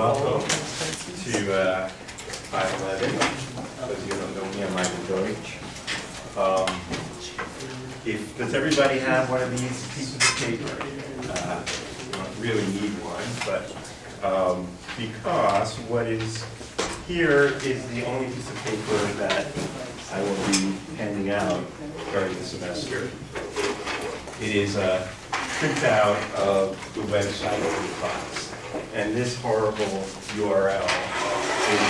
welcome to 511. Those of you who don't know me, I'm Michael Deutsch. Does everybody have one of these pieces of paper? You don't really need one, but because what is here is the only piece of paper that I will be handing out during the semester. It is a printout of the website of the class. And this horrible URL is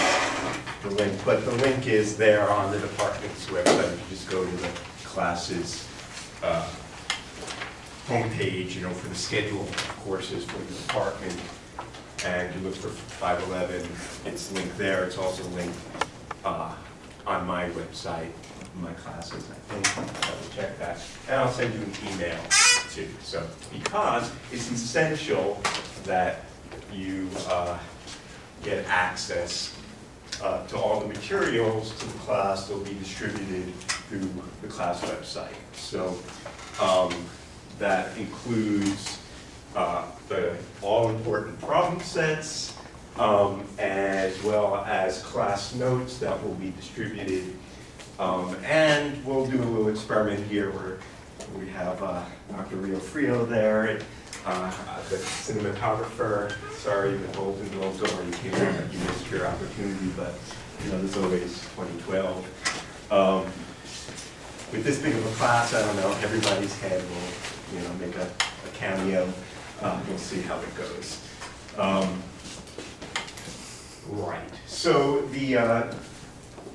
the link, but the link is there on the department's website. You just go to the class's homepage, for the schedule of courses for the department, and you look for 511. It's linked there. It's also linked on my website, my classes, I think. I will check that. And I'll send you an email too. So, because it's essential that you get access to all the materials to the class that will be distributed through the class website. So that includes the all-important problem sets, as well as class notes that will be distributed. And we'll do a little experiment here where we have Dr. Rio Frio there, the cinematographer. Sorry, the Golden Globes already came out. You missed your opportunity, but there's always 2012. With this big of a class, I don't know, everybody's head will make a cameo. We'll see how it goes. Right. So the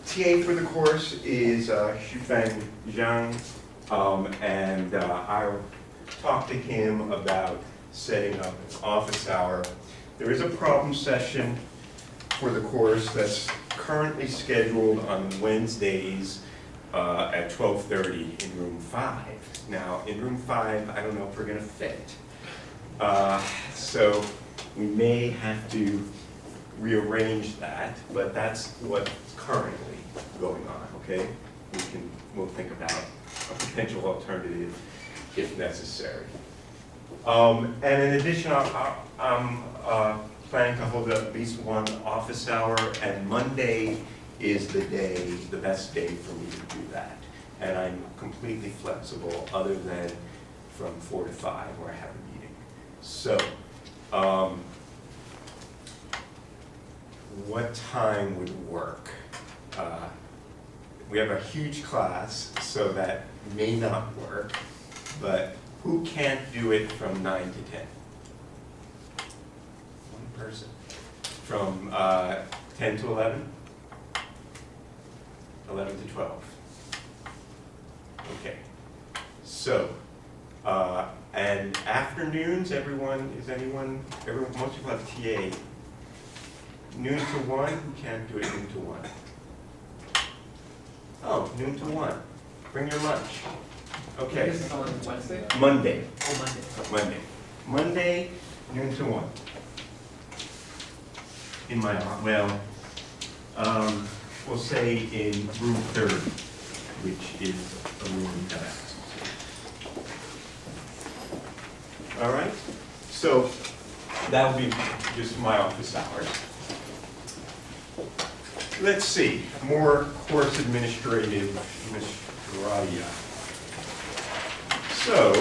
TA for the course is Shufeng Zhang, and I'll talk to him about setting up an office hour. There is a problem session for the course that's currently scheduled on Wednesdays at 12:30 in room 5. Now, in room 5, I don't know if we're going to fit. So we may have to rearrange that, but that's what's currently going on, okay? We'll think about a potential alternative if necessary. And in addition, I'm planning to hold at least one office hour, and Monday is the best day for me to do that. And I'm completely flexible other than from 4 to 5 where I have a meeting. So, what time would work? We have a huge class, so that may not work, but who can't do it from 9 to 10? One person. From 10 to 11? 11 to 12. Okay. So, and afternoons, most people have TA. Noon to 1, who can't do it noon to 1? Oh, noon to 1. Bring your lunch. Okay. This is on Wednesday? Monday. Oh, Monday. Monday, noon to 1. In my, we'll say in room 30, which is a room that I access to. All right? So that will be just my office hours. Let's see, more course administrative. So,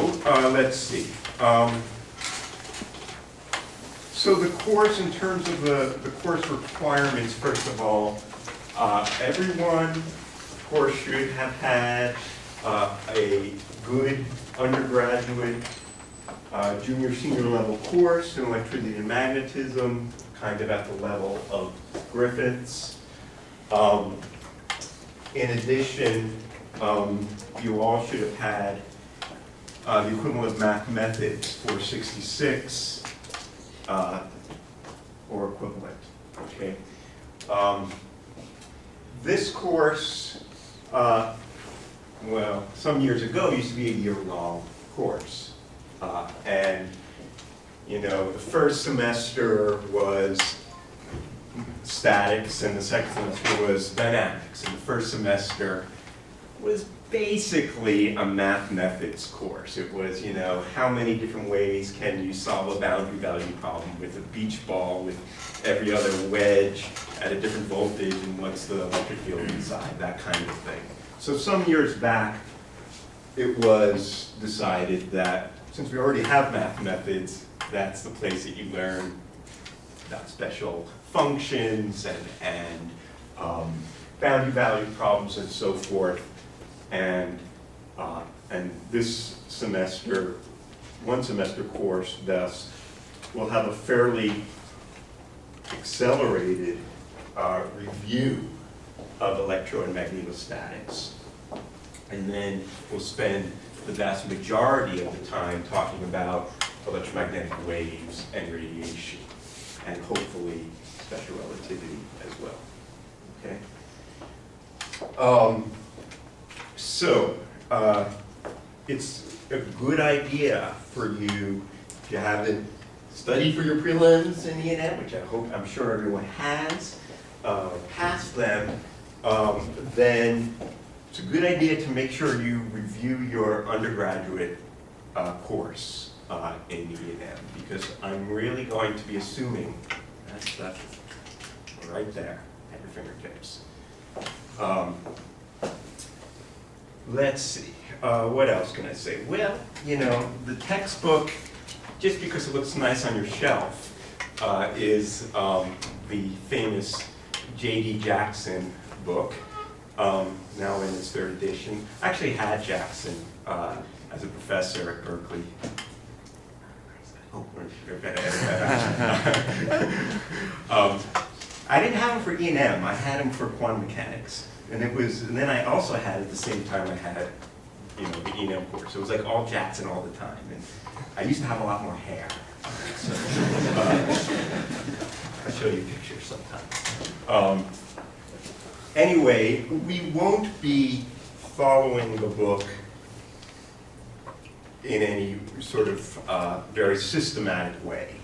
let's see. So the course, in terms of the course requirements, first of all, everyone, of course, should have had a good undergraduate, junior, senior level course in electricity and magnetism, kind of at the level of Griffiths. In addition, you all should have had the equivalent of math methods for 66 or equivalent, okay? This course, some years ago used to be a year-long course. And, the first semester was statics and the second semester was dynamics. And the first semester was basically a math methods course. It was, you know, how many different ways can you solve a boundary value problem with a beach ball with every other wedge at a different voltage, and what's the electric field inside, that kind of thing. So some years back, it was decided that since we already have math methods, that's the place that you learn about special functions and boundary value problems and so forth. And this semester, one semester course, thus, will have a fairly accelerated review of electro and magnetostatics. And then we'll spend the vast majority of the time talking about electromagnetic waves and radiation, and hopefully special relativity as well. Okay? It's a good idea for you, if you haven't studied for your prelims in E&M, which I'm sure everyone has, passed them, then it's a good idea to make sure you review your undergraduate course in E&M, because I'm really going to be assuming that stuff right there at your fingertips. Let's see, what else can I say? Well, you know, the textbook, just because it looks nice on your shelf, is the famous J.D. Jackson book, now in its third edition. I actually had Jackson as a professor at Berkeley. Oh, I didn't have him for E&M, I had him for quantum mechanics. And then I also had, at the same time, I had, you know, the E&M course. So it was like all Jackson all the time. And I used to have a lot more hair. So, I'll show you pictures sometime. Anyway, we won't be following the book in any sort of very systematic way.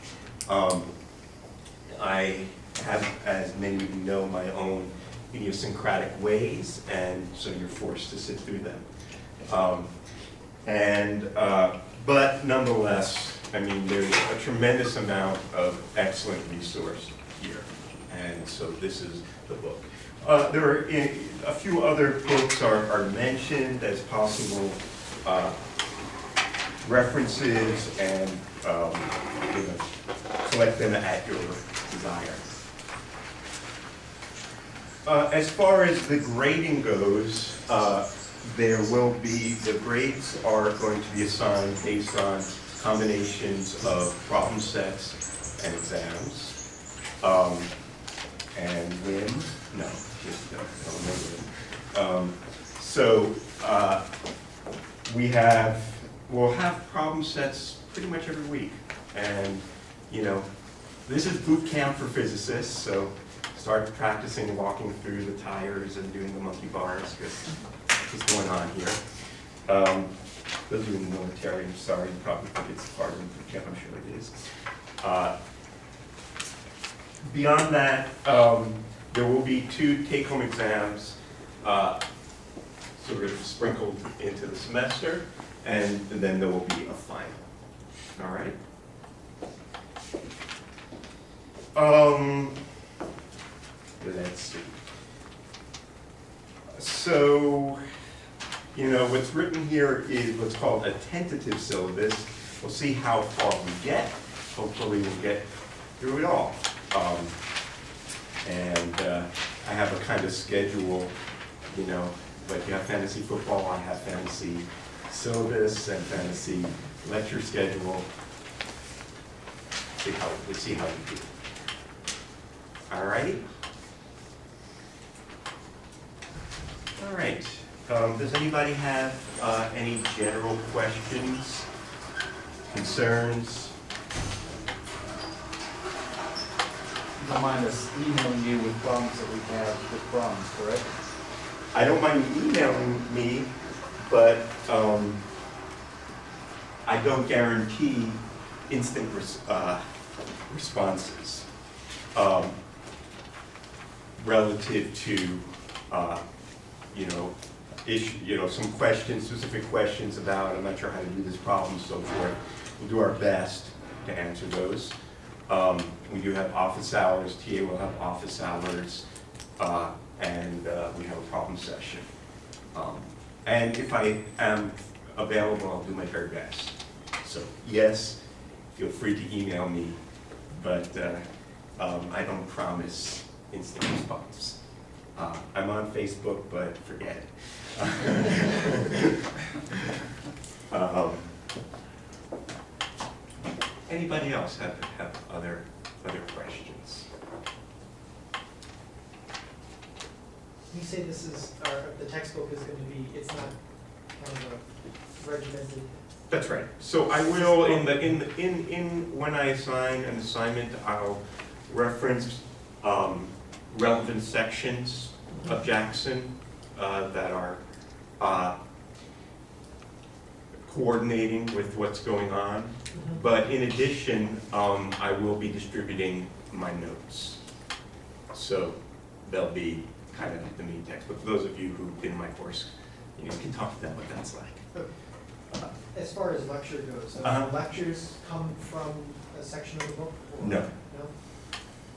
I have, as many of you know, my own idiosyncratic ways, and so you're forced to sit through them. But nonetheless, I mean, there's a tremendous amount of excellent resource here, and so this is the book. There are a few other books are mentioned as possible references, and you know, select them at your desire. As far as the grading goes, there will be, the grades are going to be assigned based on combinations of problem sets and exams. And WIM, no, just WIM. We'll have problem sets pretty much every week. And, you know, this is boot camp for physicists, so start practicing walking through the tires and doing the monkey bars, because what's going on here. Those of you in the military, I'm sorry, you probably think it's part of the boot camp, I'm sure it is. Beyond that, there will be 2 take-home exams sort of sprinkled into the semester, and then there will be a final. All right? Let's see. So, you know, what's written here is what's called a tentative syllabus. We'll see how far we get. Hopefully we'll get through it all. I have a kind of schedule, you know, like you have fantasy football, I have fantasy syllabus and fantasy lecture schedule. We'll see how we do. All righty? All right. Does anybody have any general questions, concerns? You don't mind us emailing you with problems that we have with problems, correct? I don't mind you emailing me, but I don't guarantee instant responses relative to, you know, some questions, specific questions about, I'm not sure how to do this problem, so forth. We'll do our best to answer those. We do have office hours, TA will have office hours, and we have a problem session. And if I am available, I'll do my very best. So yes, feel free to email me, but I don't promise instant response. I'm on Facebook, but forget it. Anybody else have other questions? You say this is, or the textbook is going to be, it's not kind of a regimented. That's right. So I will when I assign an assignment, I'll reference relevant sections of Jackson that are coordinating with what's going on. But in addition, I will be distributing my notes. So they'll be kind of like the main text. But for those of you who did my course, you can talk to them what that's like. As far as lecture goes, do lectures come from a section of the book? Or No. No?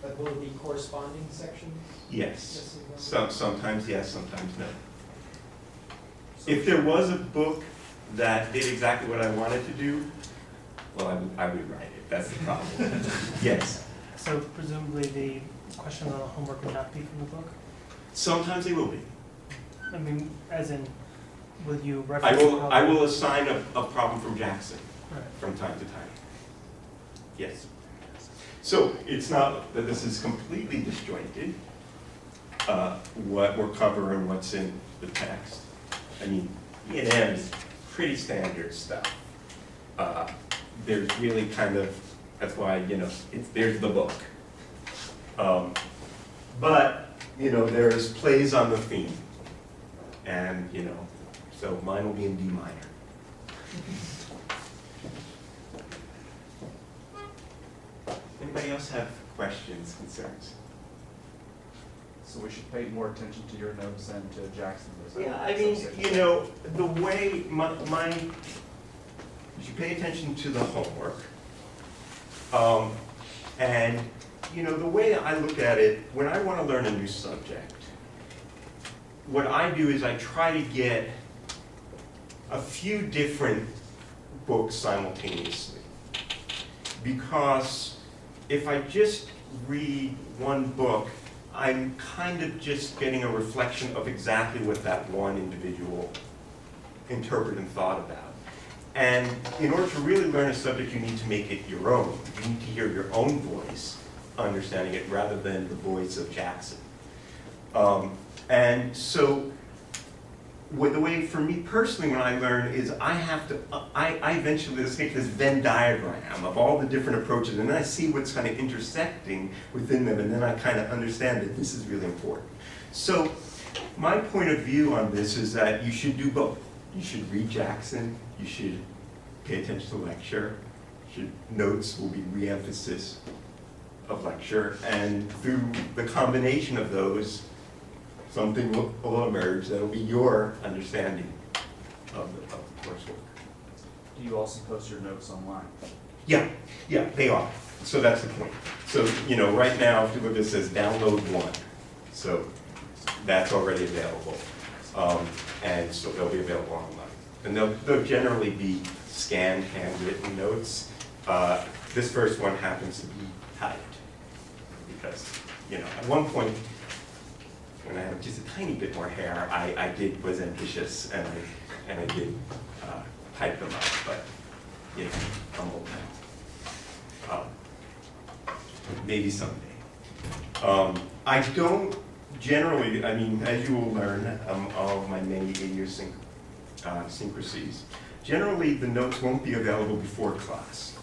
But will it be corresponding sections? Yes. Yes and no? Sometimes yes, sometimes no. If there was a book that did exactly what I wanted to do, well, I would write it. That's the problem. Yes. So presumably the question on the homework would not be from the book? Sometimes they will be. I mean, as in, will you I reference? will assign a problem from Jackson Right. from time to time. Yes. So it's not that this is completely disjointed, what we're covering, what's in the text. I mean, E&M is pretty standard stuff. There's really kind of, that's why, there's the book. But, there's plays on the theme. And, so mine will be in D minor. Anybody else have questions, concerns? So we should pay more attention to your notes than to Jackson's. Yeah, I mean, the way you should pay attention to the homework. And, the way I look at it, when I want to learn a new subject, what I do is I try to get a few different books simultaneously. Because if I just read one book, I'm kind of just getting a reflection of exactly what that one individual interpreted and thought about. And in order to really learn a subject, you need to make it your own. You need to hear your own voice understanding it rather than the voice of Jackson. And so the way for me personally when I learn is I have to, I eventually take this Venn diagram of all the different approaches, and then I see what's kind of intersecting within them, and then I kind of understand that this is really important. So my point of view on this is that you should do both. You should read Jackson, you should pay attention to lecture, notes will be re-emphasis of lecture, and through the combination of those, something will emerge that will be your understanding of the coursework. Do you also post your notes online? Yeah, they are. So that's the point. So, right now, if you look, it says download one. So that's already available. And so they'll be available online. And they'll generally be scanned, handwritten notes. This first one happens to be typed. Because, at one point, when I had just a tiny bit more hair, I was ambitious and I did type them up, but I'm old now. Maybe someday. I don't generally, as you will learn, all of my many idiosyncrasies, generally the notes won't be available before class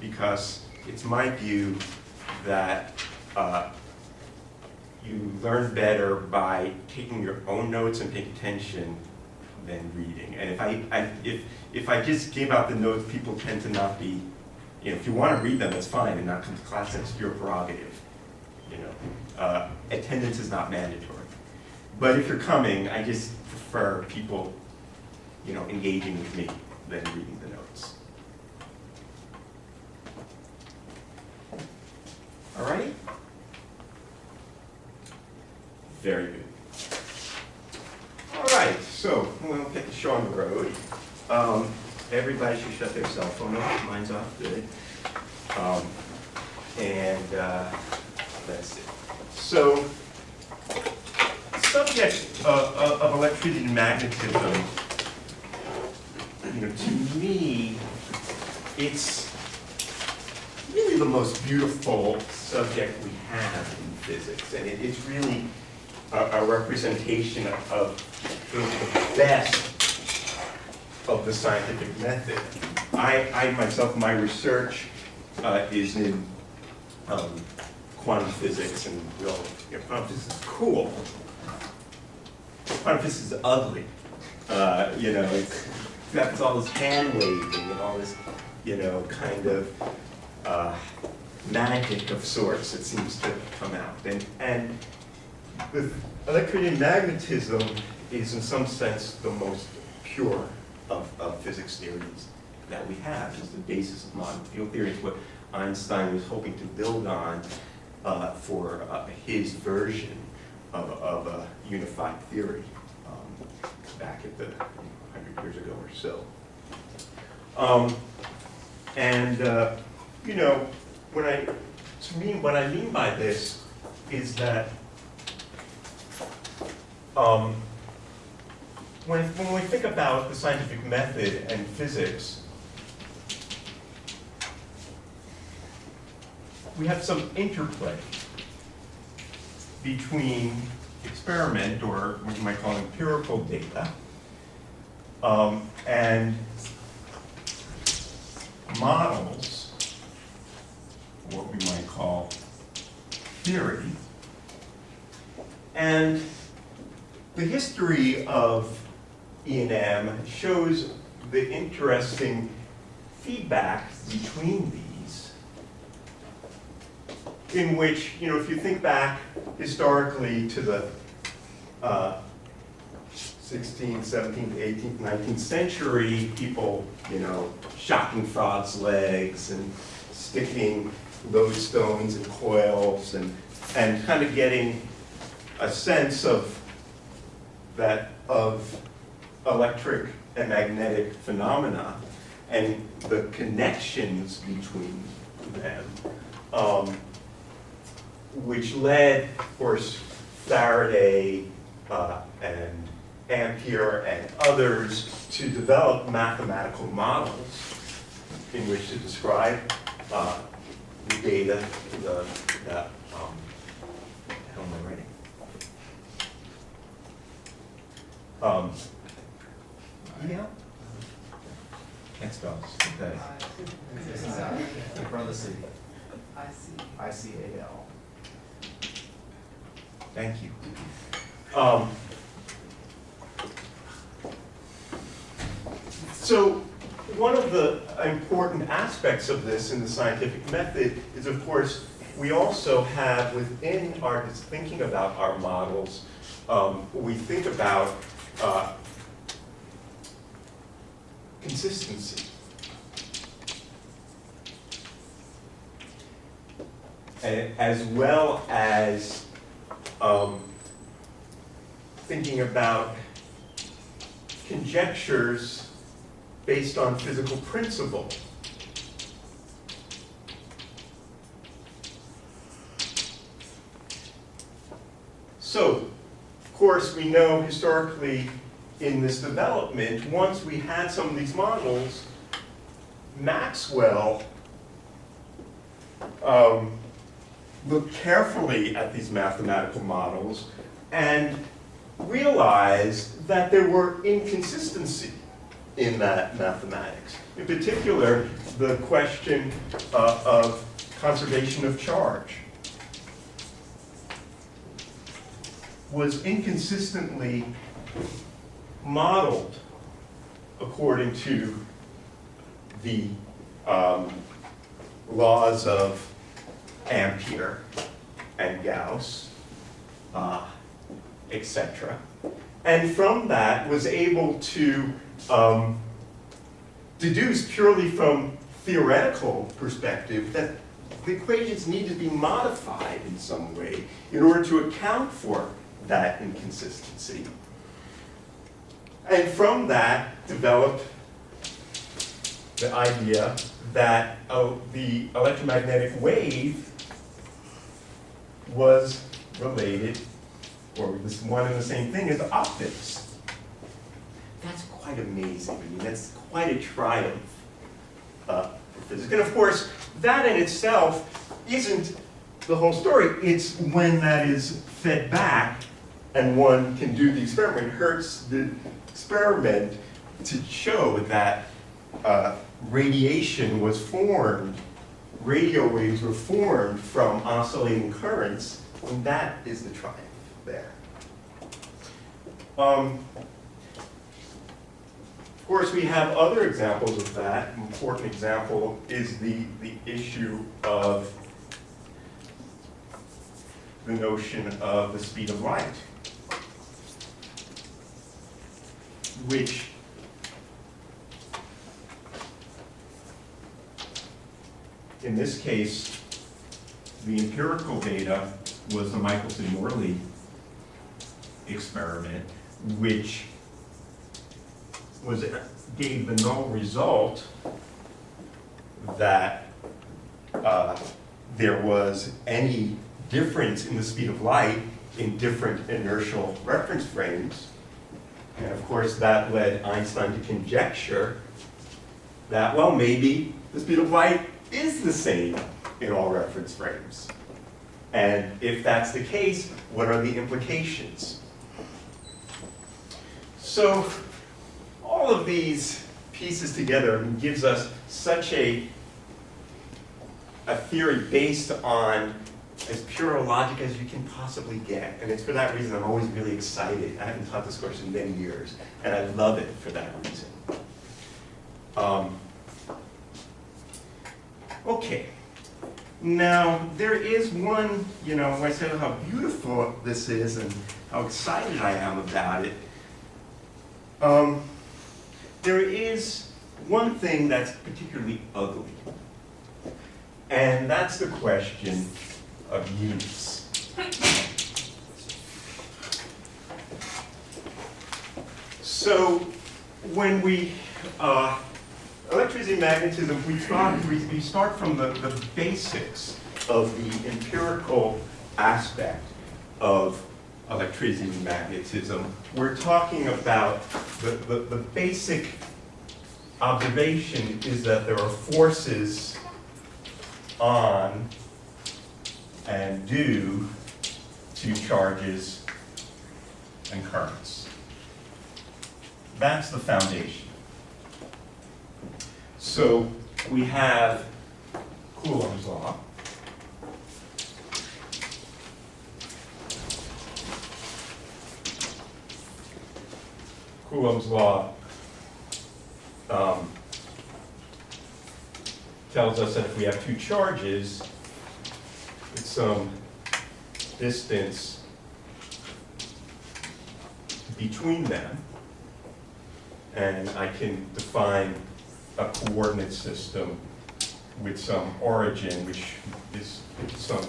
because it's my view that you learn better by taking your own notes and paying attention than reading. And if I just give out the notes, people tend to not be, if you want to read them, that's fine, and not come to class, that's your prerogative. Attendance is not mandatory. But if you're coming, I just prefer people, you know, engaging with me than reading the notes. All right? Very good. All right, so we'll get the show on the road. Everybody should shut their cell phone off. Mine's off, good. That's it. So, subject of electricity and magnetism, you know, to me, it's really the most beautiful subject we have in physics, and it's really a representation of the best of the scientific method. I myself, my research is in quantum physics, and quantum physics is cool. Quantum physics is ugly. You know, it's got all this hand waving and all this, you know, kind of magic of sorts that seems to come out. And with electricity and magnetism is in some sense the most pure of physics theories that we have. It's the basis of modern field theory. It's what Einstein was hoping to build on for his version of a unified theory back at the 100 years ago or so. You know, what I mean by this is that when we think about the scientific method and physics, we have some interplay between experiment, or what you might call empirical data, and models, what we might call theory. And the history of E&M shows the interesting feedback between these, in which, you know, if you think back historically to the 16th, 17th, 18th, 19th century, people, you know, shocking frogs' legs and sticking lodestones in coils and kind of getting a sense of electric and magnetic phenomena and the connections between them, which led, of course, Faraday and Ampere and others to develop mathematical models in which to describe the data, the how am I writing? Yeah. Can't spell. Okay. This is out in front of the city. ICAL. Thank you. So one of the important aspects of this in the scientific method is, of course, we also have within our thinking about our models, we think about consistency. As well as thinking about conjectures based on physical principle. So, of course, we know historically in this development, once we had some of these models, Maxwell looked carefully at these mathematical models and realized that there were inconsistencies in that mathematics. In particular, the question of conservation of charge was inconsistently modeled according to the laws of Ampere and Gauss, etc. And from that was able to deduce purely from theoretical perspective that the equations need to be modified in some way in order to account for that inconsistency. And from that developed the idea that the electromagnetic wave was related, or this one and the same thing as optics. That's quite amazing. I mean, that's quite a triumph for physics. And of course, that in itself isn't the whole story. It's when that is fed back and one can do the experiment. It hurts the experiment to show that radiation was formed, radio waves were formed from oscillating currents, and that is the triumph there. Of course, we have other examples of that. An important example is the issue of the notion of the speed of light, which in this case, the empirical data was the Michelson-Morley experiment, which gave the null result that there was any difference in the speed of light in different inertial reference frames. And of course, that led Einstein to conjecture that, well, maybe the speed of light is the same in all reference frames. And if that's the case, what are the implications? So all of these pieces together gives us such a theory based on as pure logic as you can possibly get. And it's for that reason I'm always really excited. I haven't taught this course in many years, and I love it for that reason. Okay. Now, there is one, when I say how beautiful this is and how excited I am about it, there is one thing that's particularly ugly. And that's the question of units. So when we, electricity and magnetism, we start from the basics of the empirical aspect of electricity and magnetism. We're talking about the basic observation is that there are forces on and due to charges and currents. That's the foundation. So we have Coulomb's law. Coulomb's law tells us that if we have two charges with some distance between them, and I can define a coordinate system with some origin, which is some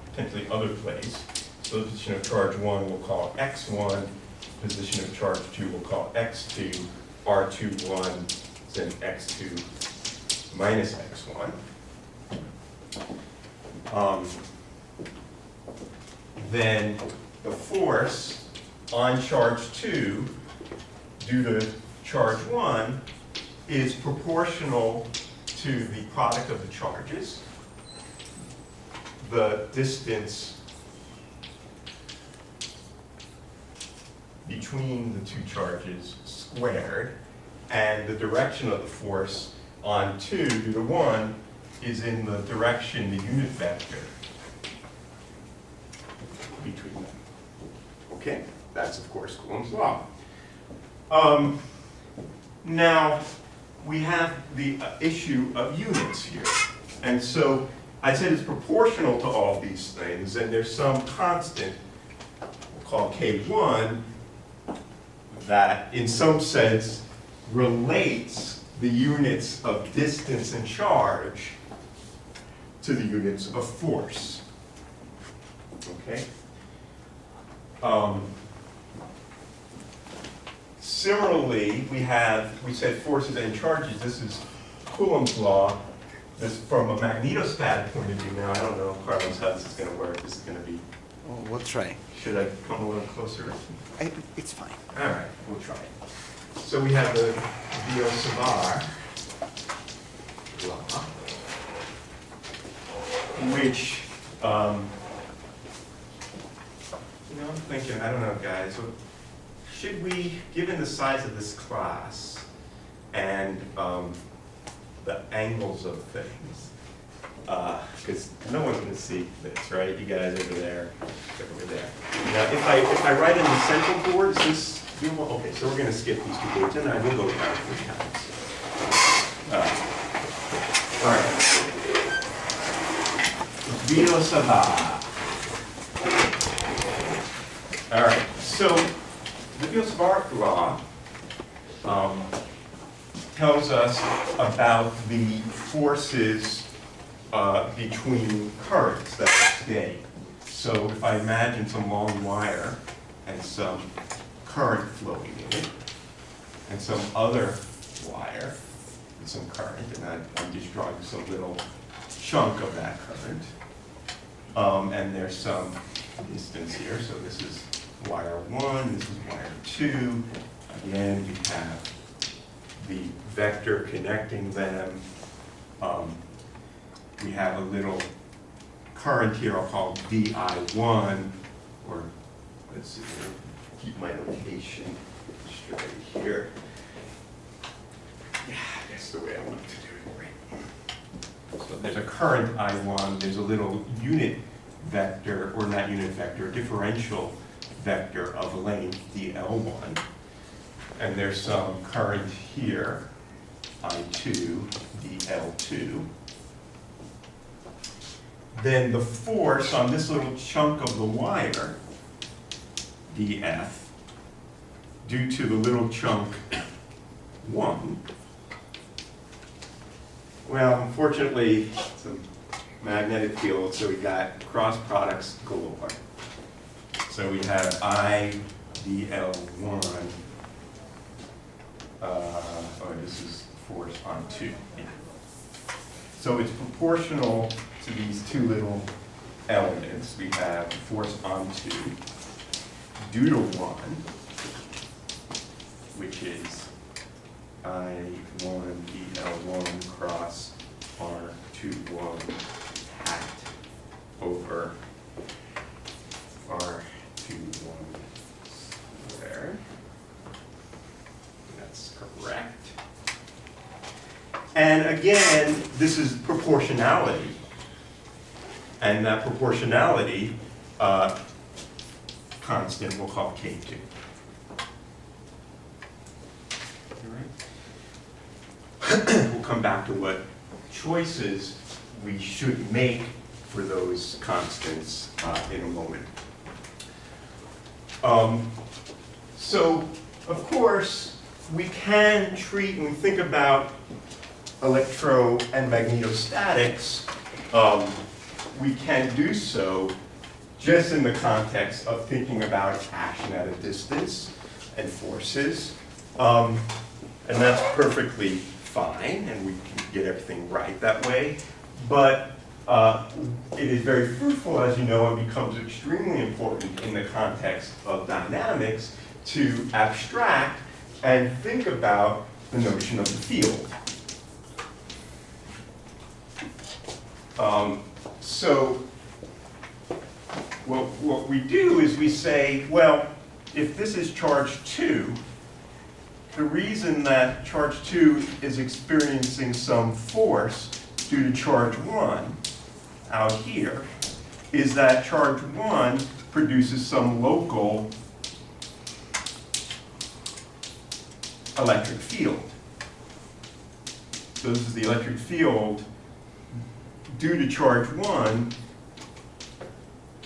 potentially other place. So the position of charge 1 we'll call x1, position of charge 2 we'll call x2, r21 is then x2 minus x1. Then the force on charge 2 due to charge 1 is proportional to the product of the charges, the distance between the two charges squared, and the direction of the force on 2 due to 1 is in the direction, the unit vector between them. Okay, that's of course Coulomb's law. Now, we have the issue of units here. And so I said it's proportional to all these things, and there's some constant, we'll called K1 that in some sense relates the units of distance and charge to the units of force. Okay? Similarly, we said forces and charges. This is Coulomb's law. This from a magnetostatic point of view. Now, I don't know, Carlos, how this is going to work. This is going to be, Oh, we'll try. should I come a little closer? It's fine. All right, we'll try it. So we have the Biot-Savart law, which, I'm thinking, I don't know, guys, should we, given the size of this class and the angles of things, because no one can see this, right? You guys over there, over there. Now, if I write in the central board, is this doable? Okay, so we're going to skip these 2 boards, and I will go down 3 times. All right. Biot-Savart. All right, so the Biot-Savart law tells us about the forces between currents that are steady. So if I imagine some long wire and some current flowing in it, and some other wire with some current, and I'm just drawing some little chunk of that current, and there's some distance here, so this is wire 1, this is wire 2. Again, we have the vector connecting them. We have a little current here I'll call VI1, or let's see, keep my notation straight here. Yeah, that's the way I want to do it. Right. So there's a current I1, there's a little unit vector, or not unit vector, differential vector of length dl1, and there's some current here, I2 dl2. Then the force on this little chunk of the wire, df, due to the little chunk 1. Well, unfortunately, it's a magnetic field, so we got cross products galore. So we have I dl1, this is force on 2. Yeah. So it's proportional to these 2 little elements. We have force on 2 due to 1, which is I1 dl1 cross R21 hat over R21 squared. That's correct. And again, this is proportionality. And that proportionality constant we'll call K2. All right. We'll come back to what choices we should make for those constants in a moment. So, of course, we can treat, when we think about electro and magnetostatics, we can do so just in the context of thinking about action at a distance and forces. And that's perfectly fine, and we can get everything right that way. But it is very fruitful, as you know, and becomes extremely important in the context of dynamics to abstract and think about the notion of the field. So what we do is we say, well, if this is charge 2, the reason that charge 2 is experiencing some force due to charge 1 out here is that charge 1 produces some local electric field. So this is the electric field due to charge 1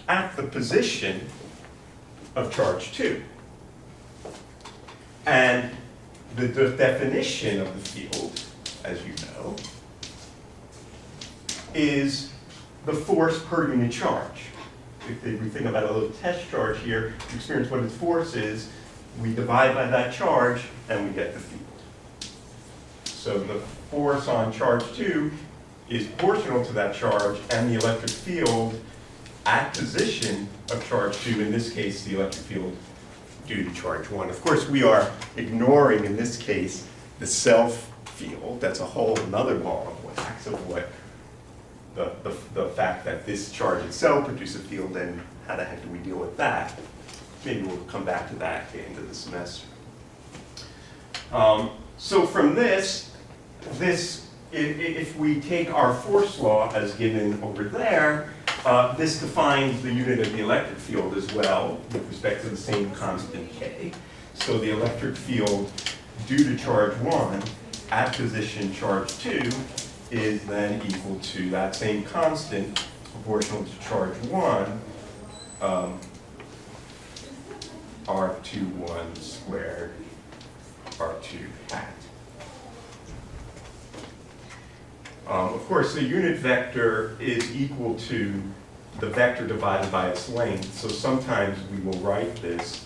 at the position of charge 2. And the definition of the field, as you know, is the force per unit charge. If we think about a little test charge here, to experience what its force is, we divide by that charge and we get the field. So the force on charge 2 is proportional to that charge, and the electric field at position of charge 2, in this case the electric field due to charge 1. Of course, we are ignoring in this case the self field. That's a whole another ball of wax of what the fact that this charge itself produces a field, and how the heck do we deal with that? Maybe we'll come back to that at the end of the semester. So from this, if we take our force law as given over there, this defines the unit of the electric field as well with respect to the same constant K. So the electric field due to charge 1 at position charge 2 is then equal to that same constant proportional to charge 1, R21 squared, R2 hat. Of course, the unit vector is equal to the vector divided by its length, so sometimes we will write this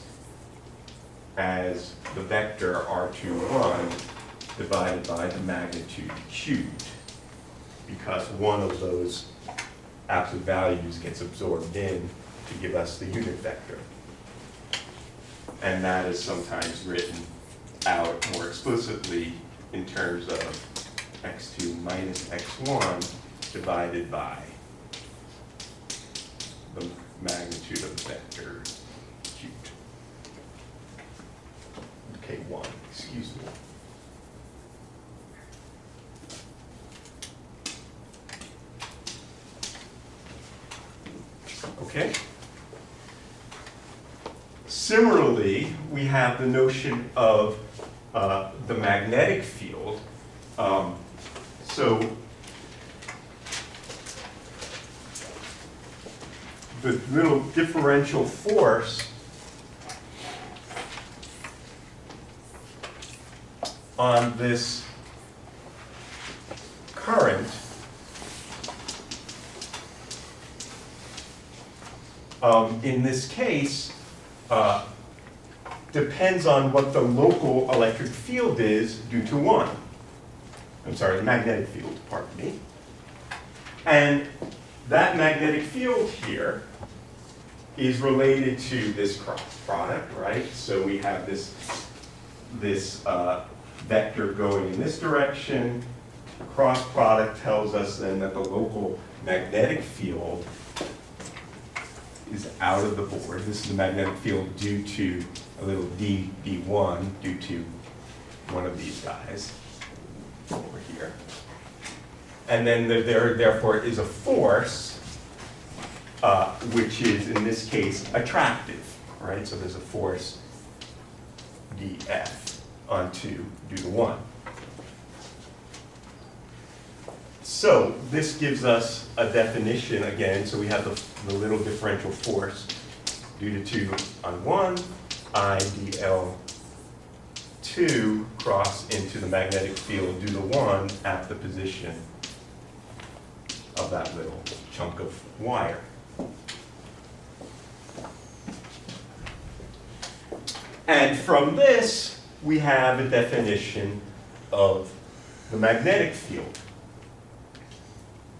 as the vector R21 divided by the magnitude cubed, because one of those absolute values gets absorbed in to give us the unit vector. And that is sometimes written out more explicitly in terms of x2 minus x1 divided by the magnitude of the vector cubed. K1, excuse me. Okay? Similarly, we have the notion of the magnetic field. So the little differential force on this current in this case depends on what the local electric field is due to 1. I'm sorry, the magnetic field, pardon me. And that magnetic field here is related to this cross product, right? So we have this vector going in this direction. The cross product tells us then that the local magnetic field is out of the board. This is the magnetic field due to a little d1 due to one of these guys over here. And then there therefore is a force which is in this case attractive, right? So there's a force dF onto due to 1. So this gives us a definition again. So we have the little differential force due to 2 on 1, I dL2 cross into the magnetic field due to 1 at the position of that little chunk of wire. And from this, we have a definition of the magnetic field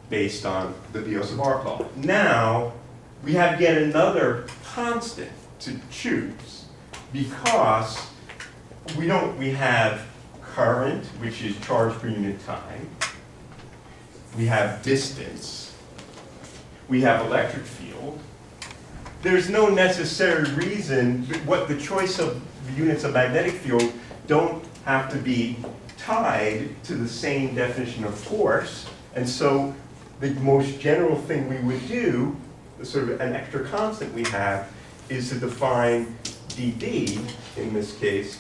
based on the Biot Savart law. Now, we have yet another constant to choose because we have current, which is charge per unit time. We have distance. We have electric field. There's no necessary reason, what the choice of the units of magnetic field don't have to be tied to the same definition of force. And so the most general thing we would do, sort of an extra constant we have, is to define dD, in this case,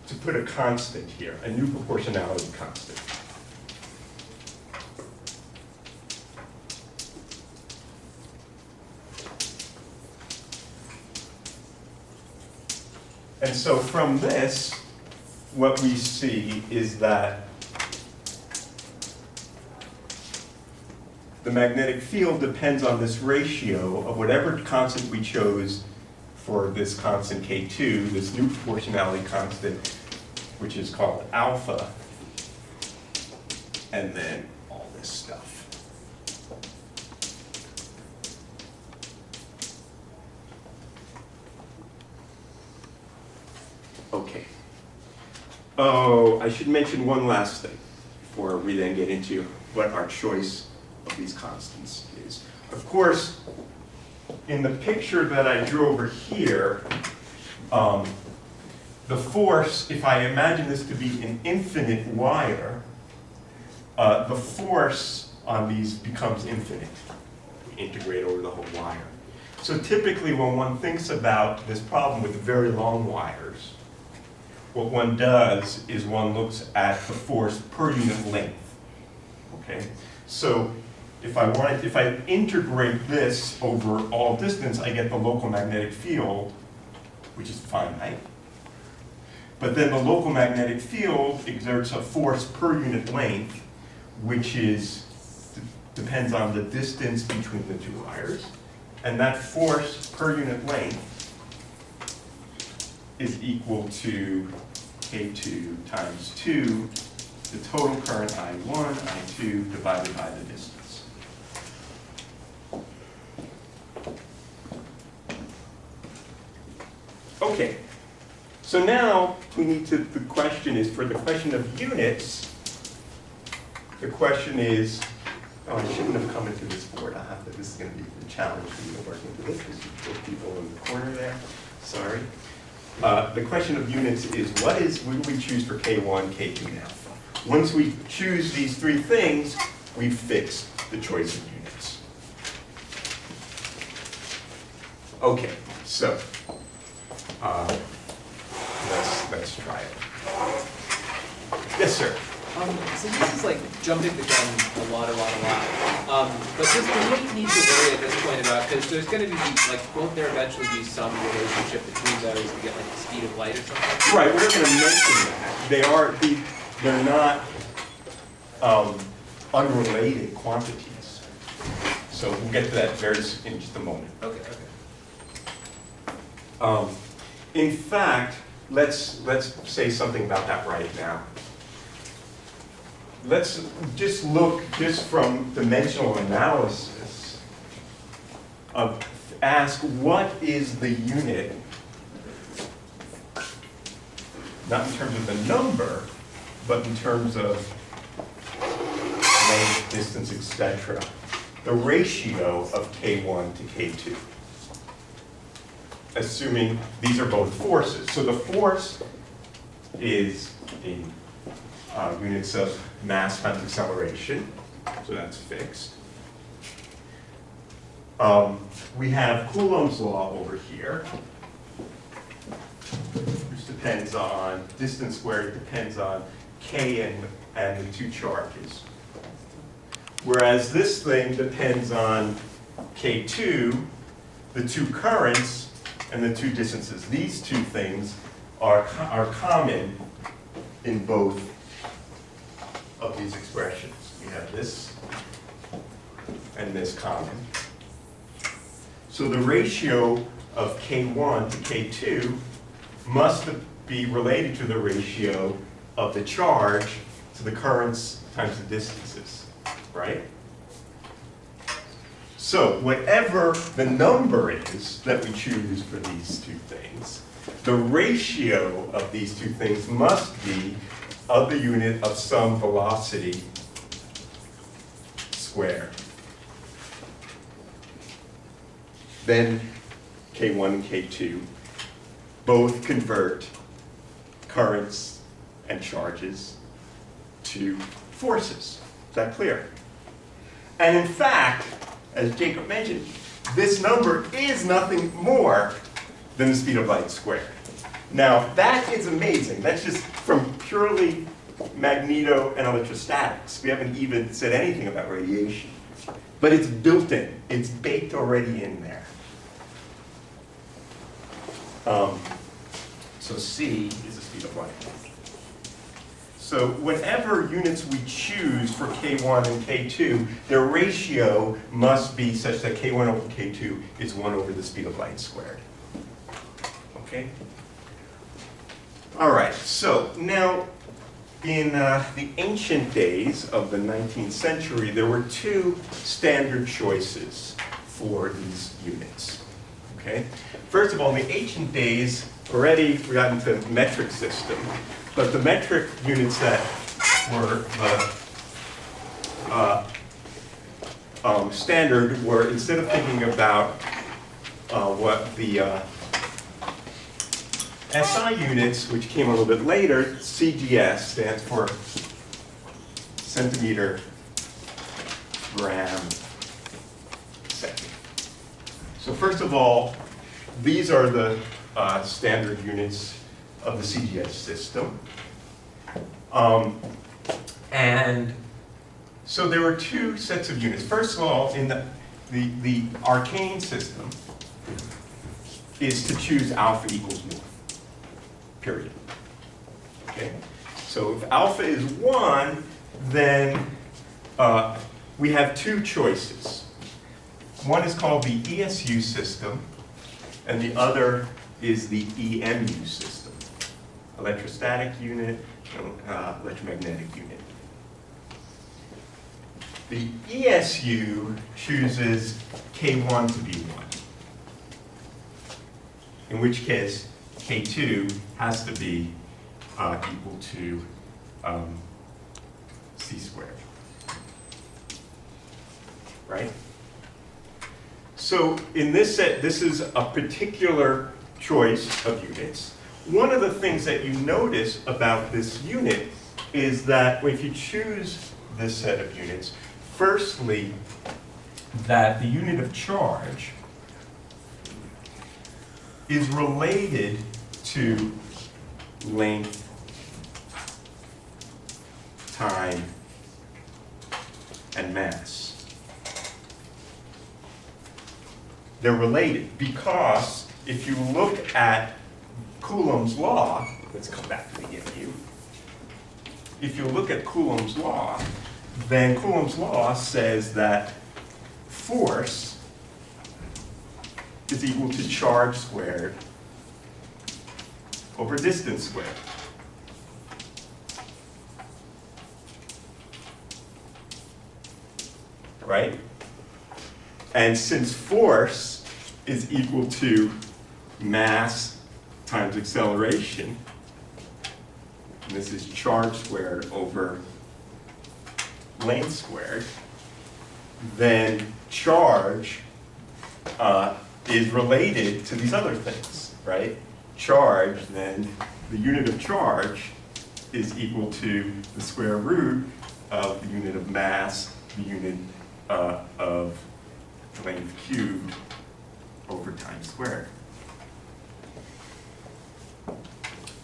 to put a constant here, a new proportionality constant. And so from this, what we see is that the magnetic field depends on this ratio of whatever constant we chose for this constant K2, this new proportionality constant, which is called alpha, and then all this stuff. Okay. Oh, I should mention one last thing before we then get into what our choice of these constants is. Of course, in the picture that I drew over here, the force, if I imagine this to be an infinite wire, the force on these becomes infinite. We integrate over the whole wire. So typically when one thinks about this problem with very long wires, what one does is one looks at the force per unit length. Okay? So if I integrate this over all distance, I get the local magnetic field, which is finite. But then the local magnetic field exerts a force per unit length, which depends on the distance between the two wires. And that force per unit length is equal to K2 times 2, the total current I1, I2 divided by the distance. Okay, so now we need to, the question is, for the question of units, the question is, oh, I shouldn't have come into this board. This is going to be a challenge for you to work into this because you put people in the corner there. Sorry. The question of units is, what do we choose for K1, K2, and alpha? Once we choose these three things, we've fixed the choice of units. Okay, so let's try it. Yes, sir. So this is like jumping the gun a lot. But just the main need to worry at this point about, because there's going to be, like, won't there eventually be some relationship between those to get like the speed of light or something? Right, we're going to mention that. They're not unrelated quantities. So we'll get to that in just a moment. Okay. In fact, let's say something about that right now. Let's just look from dimensional analysis of ask what is the unit, not in terms of the number, but in terms of length, distance, etc. The ratio of K1 to K2. Assuming these are both forces. So the force is in units of mass times acceleration, so that's fixed. We have Coulomb's law over here, which depends on distance squared, it depends on K and the two charges. Whereas this thing depends on K2, the two currents, and the two distances. These two things are common in both of these expressions. We have this and this common. So the ratio of K1 to K2 must be related to the ratio of the charge to the currents times the distances, right? So whatever the number is that we choose for these two things, the ratio of these two things must be of the unit of some velocity squared. Then K1 and K2 both convert currents and charges to forces. Is that clear? And in fact, as Jacob mentioned, this number is nothing more than the speed of light squared. Now, that is amazing. That's just from purely magneto and electrostatics. We haven't even said anything about radiation. But it's built in. It's baked already in there. So C is the speed of light. So whenever units we choose for K1 and K2, their ratio must be such that K1 over K2 is 1 over the speed of light squared. Okay? All right, so now in the ancient days of the 19th century, there were two standard choices for these units. Okay? First of all, in the ancient days, already we got into the metric system, but the metric units that were standard were, instead of thinking about what the SI units, which came a little bit later, CGS stands for centimeter gram second. So first of all, these are the standard units of the CGS system. And so there were two sets of units. First of all, in the arcane system is to choose alpha equals 1, period. Okay? So if alpha is 1, then we have two choices. One is called the ESU system, and the other is the EMU system, electrostatic unit, electromagnetic unit. The ESU chooses K1 to be 1, in which case K2 has to be equal to C squared, right? So in this set, this is a particular choice of units. One of the things that you notice about this unit is that if you choose this set of units, firstly, that the unit of charge is related to length, time, and mass. They're related because if you look at Coulomb's law, let's come back to the EMU. If you look at Coulomb's law, then Coulomb's law says that force is equal to charge squared over distance squared. Right? And since force is equal to mass times acceleration, and this is charge squared over length squared, then charge is related to these other things, right? Charge, then the unit of charge is equal to the square root of the unit of mass, the unit of length cubed over time squared.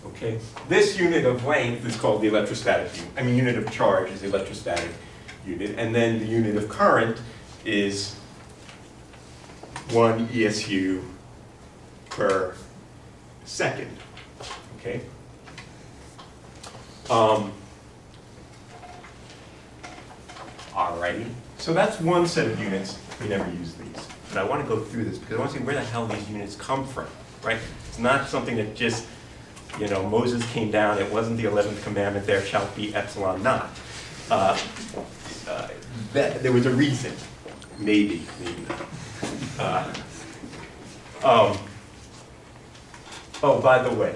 Okay, this unit of length is called the electrostatic unit. Unit of charge is the electrostatic unit, and then the unit of current is 1 ESU per second. Okay. Alrighty. So that's one set of units. We never use these, but I want to go through this because I want to see where the hell these units come from. Right? It's not something that just, you know, Moses came down. It wasn't the 11th commandment. There shall be epsilon not. There was a reason. Maybe not. Oh, by the way,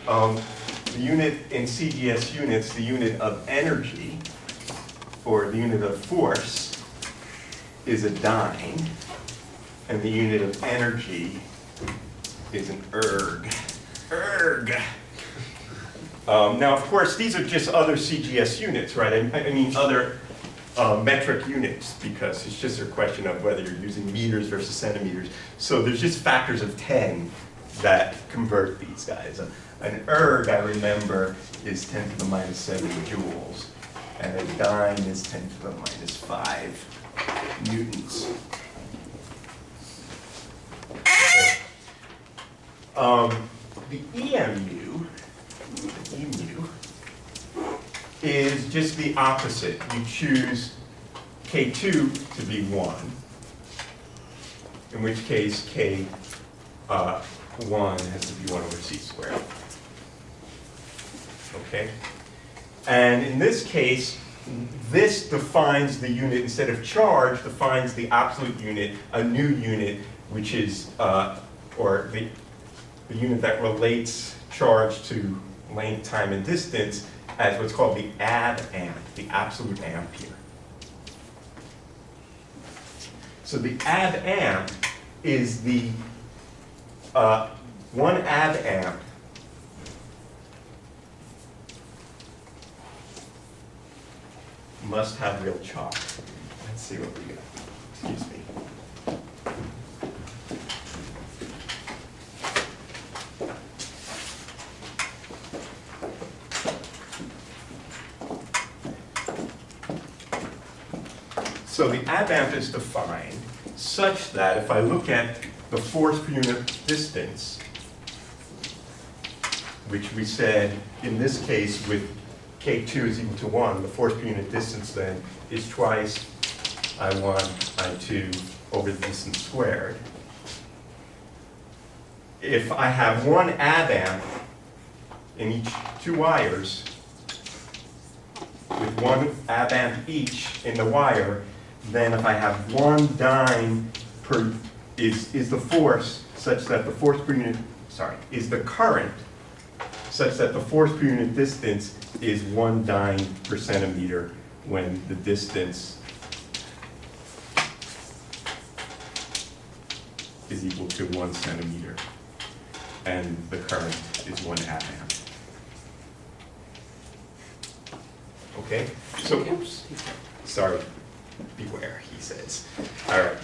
the unit in CGS units, the unit of energy, or the unit of force, is a dyne, and the unit of energy is an erg. Erg! Now, of course, these are just other CGS units, right? I mean, other metric units, because it's just a question of whether you're using meters versus centimeters. So there's just factors of 10 that convert these guys. An erg, I remember, is 10 to the minus 7 joules, and a dyne is 10 to the minus 5 newtons. Okay. The EMU is just the opposite. You choose K2 to be 1, in which case K1 has to be 1 over c squared. Okay? And in this case, this defines the unit, instead of charge, defines the absolute unit, a new unit, which is, or the unit that relates charge to length, time, and distance as what's called the ad amp, the absolute ampere. So the ad amp is the, one ad amp must have real charge. Let's see what we got. Excuse me. So the ad amp is defined such that if I look at the force per unit distance, which we said in this case with K2 is equal to 1, the force per unit distance then is twice I1, I2 over the distance squared. If I have one ad amp in each 2 wires, with one ad amp each in the wire, then if I have one dyne per, is the force such that the force per unit, is the current such that the force per unit distance is 1 dyne per centimeter when the distance is equal to 1 centimeter and the current is 1 ad amp. Okay, so, oops, sorry, beware, he says. All right,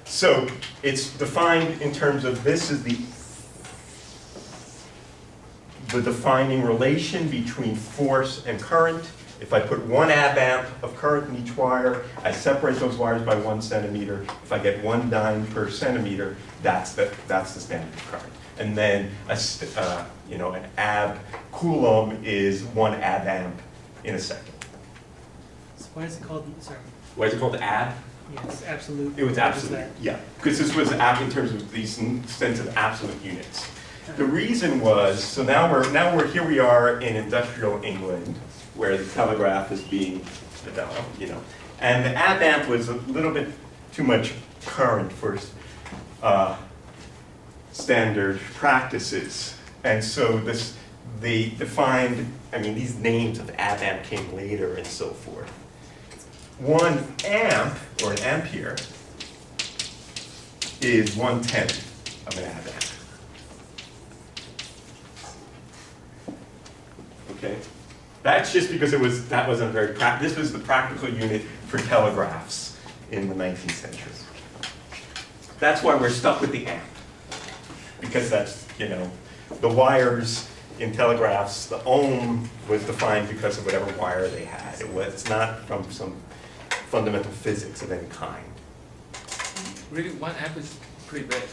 so it's defined in terms of this is the defining relation between force and current. If I put 1 ad amp of current in each wire, I separate those wires by 1 centimeter. If I get 1 dyne per centimeter, that's the standard current. And then an ab coulomb is 1 ad amp in a second. So why is it called, sorry, Why is it called ad? yes, absolute? It was what is absolute, that? yeah, because this was in terms of these sense of absolute units. The reason was, so now we're here we are in industrial England, where the telegraph is being developed, and the ad amp was a little bit too much current for standard practices, and so they defined, these names of ad amp came later and so forth. 1 amp, or an ampere, is 1/10 of an ad amp. Okay, that's just because that wasn't very this was the practical unit for telegraphs in the 19th century. That's why we're stuck with the amp, because that's the wires in telegraphs. The ohm was defined because of whatever wire they had. It's not from some fundamental physics of any kind. Really, 1 amp is pretty big.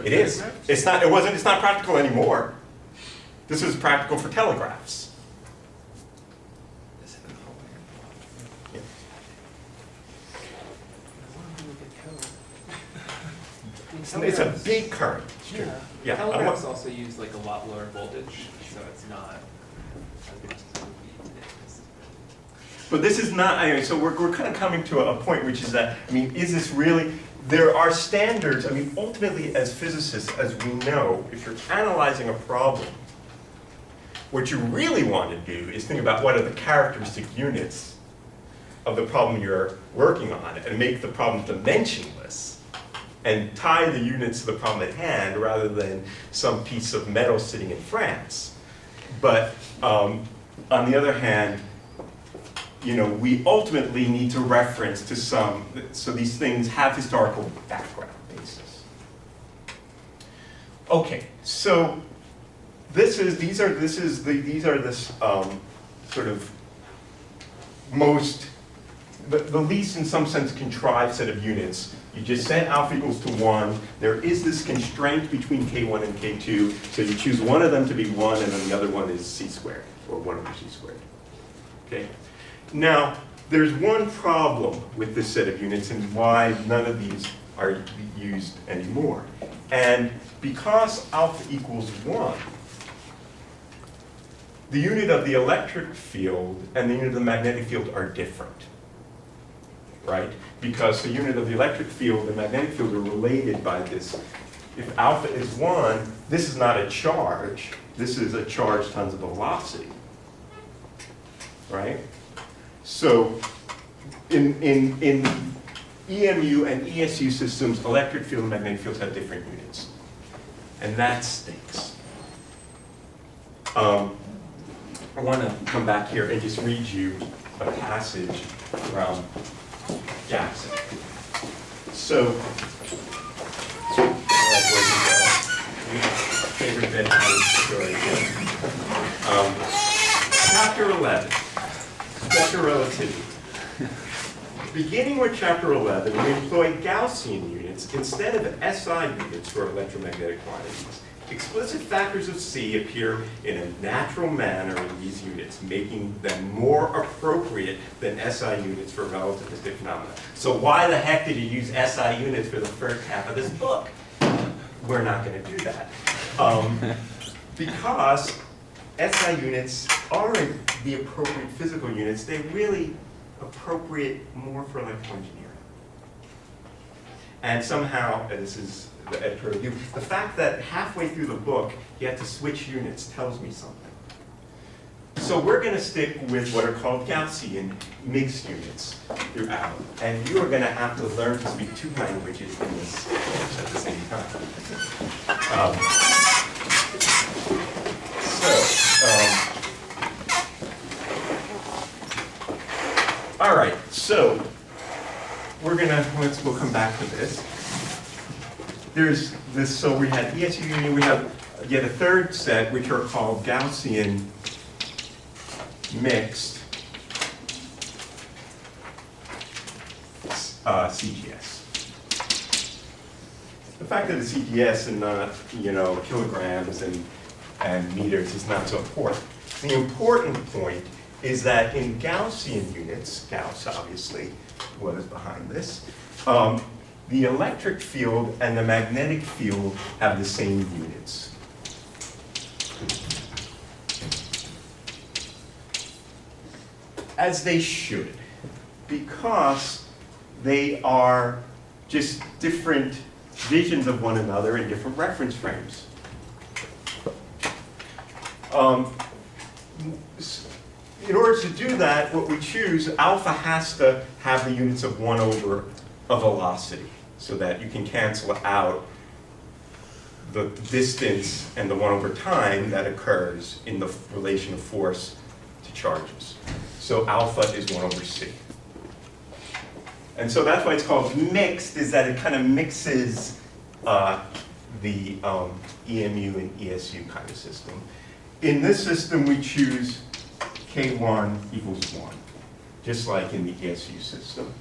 It is. It's not. It wasn't. It's not practical anymore. This was practical for telegraphs. Yeah. It's a big current. It's true. Yeah. Telegraphs also use like a lot lower voltage, so it's not as much as it would be today. But this is not, so we're kind of coming to a point which is that, is this really, there are standards, ultimately as physicists, as we know, if you're analyzing a problem, what you really want to do is think about what are the characteristic units of the problem you're working on and make the problem dimensionless and tie the units to the problem at hand rather than some piece of metal sitting in France. But on the other hand, we ultimately need to reference to so these things have historical background basis. Okay, so these are this sort of most, the least in some sense contrived set of units. You just set alpha equals to 1. There is this constraint between K1 and K2, so you choose one of them to be 1 and then the other one is c squared, or 1 over c squared. Okay. Now, there's one problem with this set of units and why none of these are used anymore. And because alpha equals 1, the unit of the electric field and the unit of the magnetic field are different, right? Because the unit of the electric field and magnetic field are related by this. If alpha is 1, this is not a charge. This is a charge times a velocity, right? So in EMU and ESU systems, electric field and magnetic fields have different units. And that stinks. I want to come back here and just read you a passage from Jackson. So, favorite bedtime story. Chapter 11, special relativity. Beginning with chapter 11, we employ Gaussian units instead of SI units for electromagnetic quantities. Explicit factors of C appear in a natural manner in these units, making them more appropriate than SI units for relativistic phenomena. So why the heck did you use SI units for the first half of this book? We're not going to do that. Because SI units aren't the appropriate physical units, they're really appropriate more for electrical engineering. And somehow, and this is the editorial review, the fact that halfway through the book you have to switch units tells me something. So we're going to stick with what are called Gaussian mixed units throughout. And you are going to have to learn to speak 2 languages in this course at the same time. All right, so we're gonna, we'll come back to this. There's this, so we had ESU union, we have yet a third set, which are called Gaussian mixed CGS. The fact that it's CGS and not, kilograms and meters is not so important. The important point is that in Gaussian units, Gauss obviously was behind this, the electric field and the magnetic field have the same units. As they should, because they are just different visions of one another in different reference frames. In order to do that, what we choose, alpha has to have the units of 1 over a velocity, so that you can cancel out the distance and the 1 over time that occurs in the relation of force to charges. So alpha is 1 over c. And so that's why it's called mixed, is that it kind of mixes the EMU and ESU kind of system. In this system, we choose K1 equals 1, just like in the ESU system.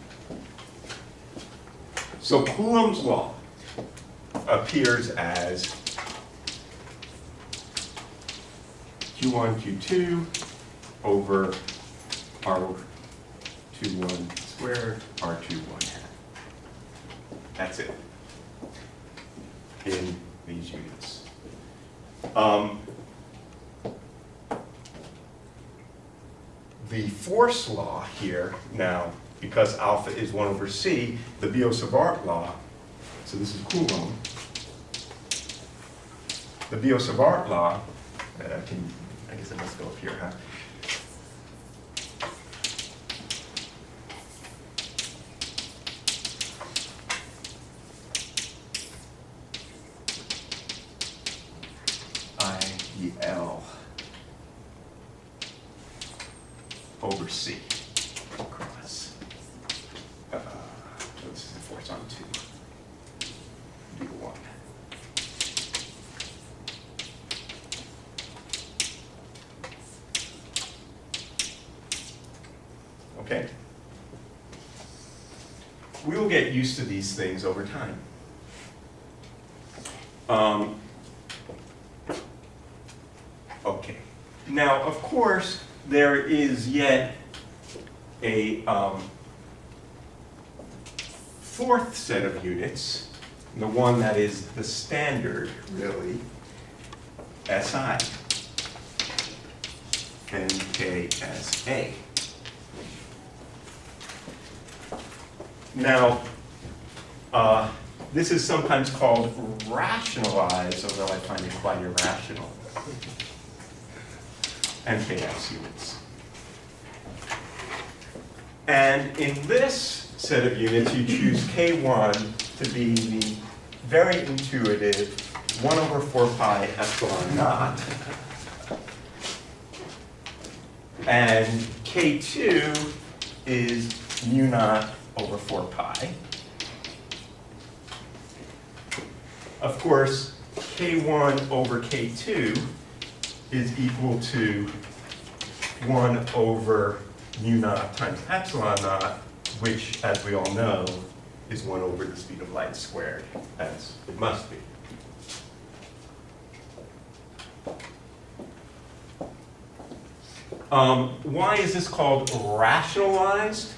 So Coulomb's law appears as Q1, Q2 over R21 squared, R21 half. That's it in these units. The force law here, now, because alpha is 1 over c, the Biot-Savart law, so this is Coulomb. The Biot-Savart law, I guess I must go up here, huh? IEL over C across. This is the force on 2. B1. Okay. We will get used to these things over time. Okay. Now, of course, there is yet a fourth set of units, the one that is the standard, really, SI, NKSA. Now, this is sometimes called rationalized, although I find it quite irrational, NKS units. And in this set of units, you choose K1 to be the very intuitive 1/4 pi epsilon naught. And K2 is mu naught over 4 pi. Of course, K1 over K2 is equal to 1 over mu naught times epsilon naught, which, as we all know, is 1 over the speed of light squared, as it must be. Why is this called rationalized?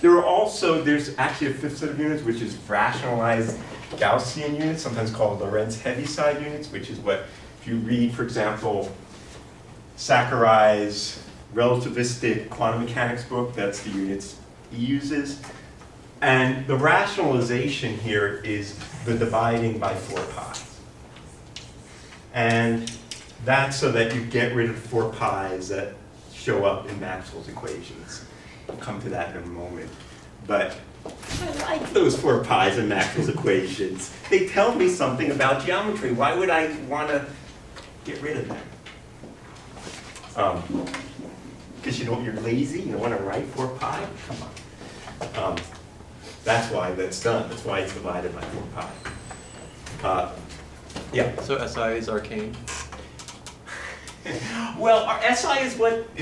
There's actually a fifth set of units, which is rationalized Gaussian units, sometimes called Lorentz Heaviside units, which is what, if you read, for example, Sakurai's relativistic quantum mechanics book, that's the units he uses. And the rationalization here is the dividing by 4 pi. And that's so that you get rid of 4 pi's that show up in Maxwell's equations. We'll come to that in a moment. But I like those 4 pi's in Maxwell's equations. They tell me something about geometry. Why would I want to get rid of them? Because you're lazy, you don't want to write 4 pi? Come on. That's why that's done. That's why it's divided by 4 pi. Yeah. So SI is arcane? Well, our SI is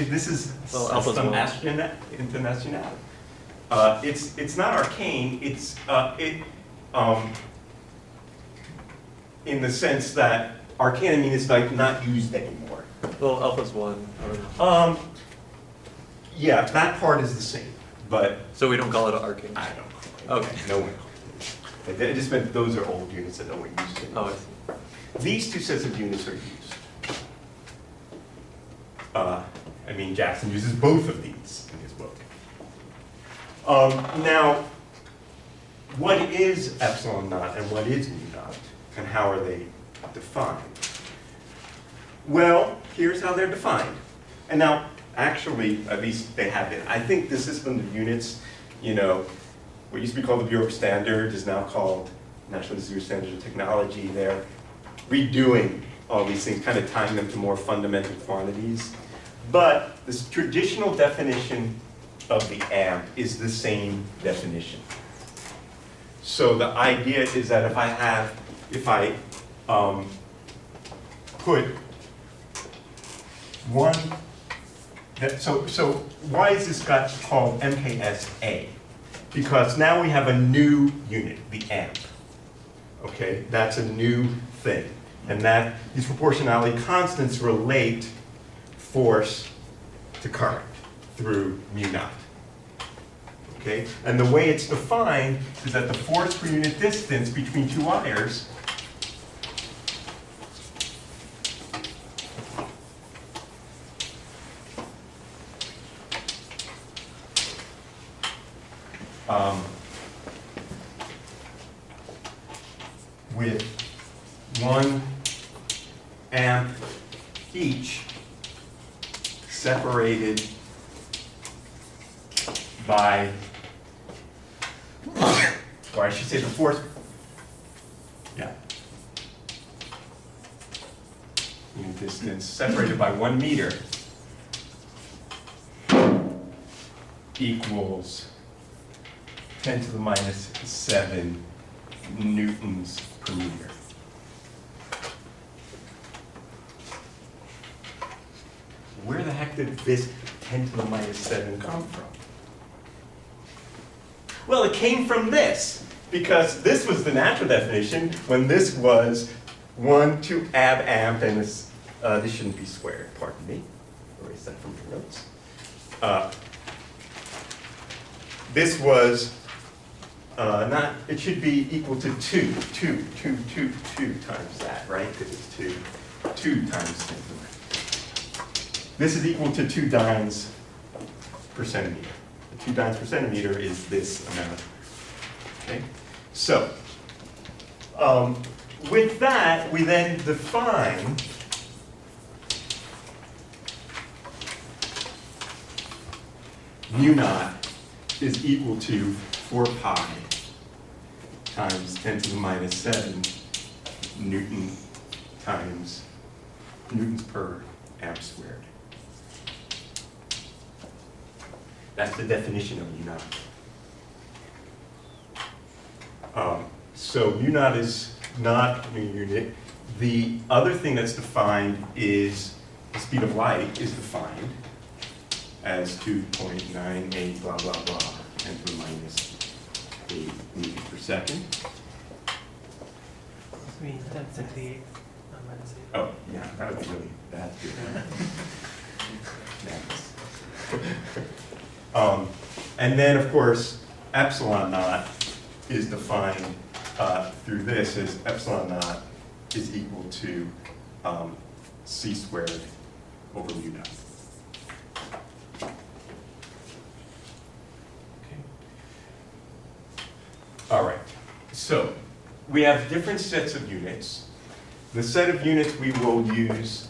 this is Well, alpha's some one. internationality. It's not arcane, it's, in the sense that arcane, I mean, it's like not used anymore. Well, alpha's 1. Yeah, that part is the same, but So we don't call it an arcane? I don't know. Okay. No one. It just meant those are old units that no one uses anymore. Oh, I see. These two sets of units are used. I mean, Jackson uses both of these in his book. Now, what is epsilon naught and what is mu naught, and how are they defined? Well, here's how they're defined. And now, actually, at least they have it. I think the system of units, what used to be called the Bureau of Standards is now called National Institute of Standards and Technology. They're redoing all these things, kind of tying them to more fundamental quantities. But this traditional definition of the amp is the same definition. So the idea is that if I put one, so why is this got called MKSA? Because now we have a new unit, the amp. Okay, that's a new thing. And that these proportionality constants relate force to current through mu naught. Okay, and the way it's defined is that the force per unit distance between two wires with 1 amp each separated by, or I should say the force, yeah, unit distance separated by 1 meter equals 10 to the minus 7 newtons per meter. Where the heck did this 10 to the minus 7 come from? Well, it came from this, because this was the natural definition when this was 1 to ab amp, and this shouldn't be squared, pardon me. Erase that from your notes? This was not, it should be equal to 2 times that, right? Because it's 2 times 10 to the minus. This is equal to 2 dynes per centimeter. 2 dynes per centimeter is this amount. Okay? So, with that, we then define mu naught is equal to 4 pi times 10 to the minus 7 Newton times newtons per amp squared. That's the definition of mu naught. So mu naught is not a unit. The other thing that's defined is the speed of light is defined as 2.98 blah blah blah 10 to the minus 8 meters per second. I mean, 1078, not minus 8. Oh, yeah, that would be really bad. And then, of course, epsilon naught is defined through this as epsilon naught is equal to c squared over mu naught. Okay. All right, so we have different sets of units. The set of units we will use